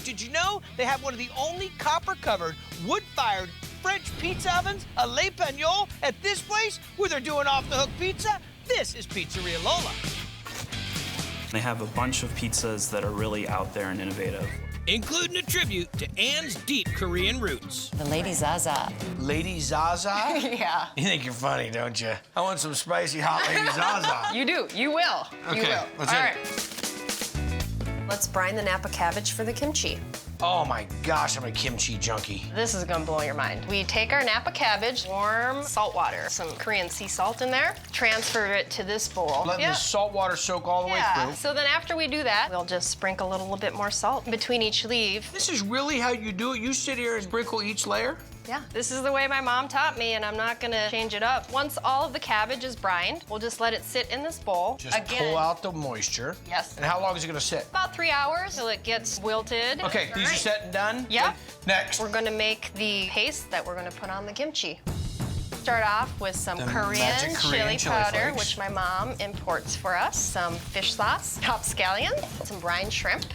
did you know they have one of the only copper-covered, wood-fired French pizza ovens, a Le Pagnol, at this place where they're doing off-the-hook pizza? This is Pizzeria Lola. They have a bunch of pizzas that are really out there and innovative, including a tribute to Anne's deep Korean roots. The Lady Zaza. Lady Zaza? Yeah. You think you're funny, don't you? I want some spicy hot Lady Zaza. You do. You will. Okay, you will. let's All hit right. Let's brine the Napa cabbage for the kimchi. Oh my gosh, I'm a kimchi junkie. This is gonna blow your mind. We take our Napa cabbage, warm salt water, some Korean sea salt in there, transfer it to this bowl. Letting the salt water soak all the way through. So then after we do that, we'll just sprinkle a little bit more salt between each leaf. This is really how you do it? You sit here and sprinkle each layer? Yeah, this is the way my mom taught me, and I'm not gonna change it up. Once all of the cabbage is brined, we'll just let it sit in this bowl. Just pull out the moisture. Yes. And how long is it gonna sit? About 3 hours till it gets wilted. Okay, these are set and done? Yep. Good. Next. We're gonna make the paste that we're gonna put on the kimchi. Start off with some Korean chili powder, which my mom imports for us, some fish sauce, chopped scallions, some brine shrimp,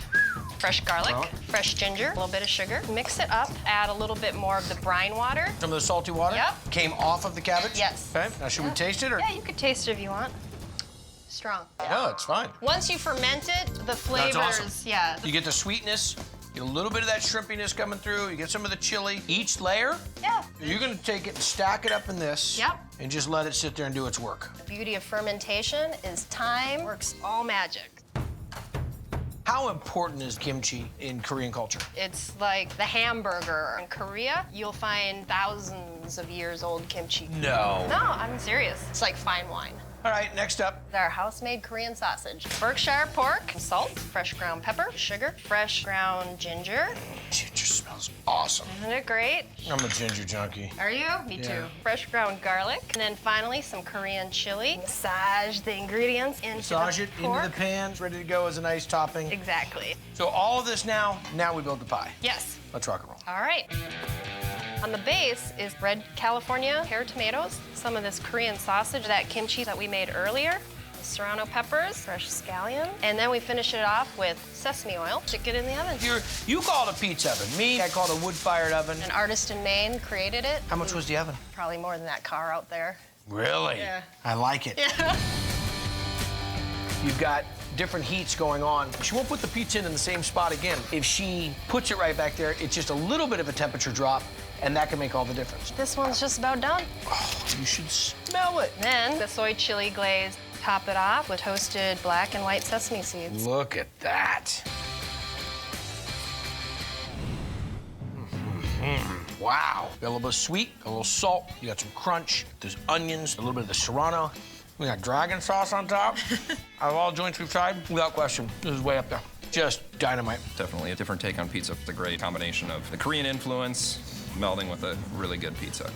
fresh garlic, fresh ginger, a little bit of sugar. Mix it up, add a little bit more of the brine water. Some of the salty water? Yep. Came off of the cabbage? Yes. Okay, now should we taste it? Or? Yeah, you could taste it if you want. Strong. No, it's fine. Once you ferment it, the flavors, awesome. yeah. You get the sweetness, you get a little bit of that shrimpiness coming through, you get some of the chili. Each layer, you're gonna take it and stack it up in this. Yep. And just let it sit there and do its work. The beauty of fermentation is time works all magic. How important is kimchi in Korean culture? It's like the hamburger. In Korea, you'll find thousands of years old kimchi. No. No, I'm serious. It's like fine wine. All right, next up. Our house-made Korean sausage. Berkshire pork, salt, fresh ground pepper, sugar, fresh ground ginger. Ginger smells awesome. Isn't it great? I'm a ginger junkie. Are you? Me too. Fresh ground garlic. And then finally, some Korean chili. Massage the ingredients into Massage the it pork. into the pan. It's ready to go as a nice topping. Exactly. So all of this now we build the pie. Yes. Let's rock and roll. All right. On the base is red California pear tomatoes, some of this Korean sausage, that kimchi that we made earlier, serrano peppers, fresh scallion, and then we finish it off with sesame oil. Stick it in the oven. You call it a pizza oven. Me, I call it a wood-fired oven. An artist in Maine created it. How much was the oven? Probably more than that car out there. Really? Yeah. I like it. Yeah. You've got different heats going on. She won't put the pizza in the same spot again. If she puts it right back there, it's just a little bit of a temperature drop, and that can make all the difference. This one's just about done. Oh, you should smell it. Then the soy chili glaze. Top it off with toasted black and white sesame seeds. Look at that. Wow. Got a little bit of sweet, a little salt, you got some crunch, there's onions, a little bit of the serrano. We got dragon sauce on top. Out of all joints we've tried, without question, this is way up there. Just dynamite. Definitely a different take on pizza. It's a great combination of the Korean influence melding with a really good pizza.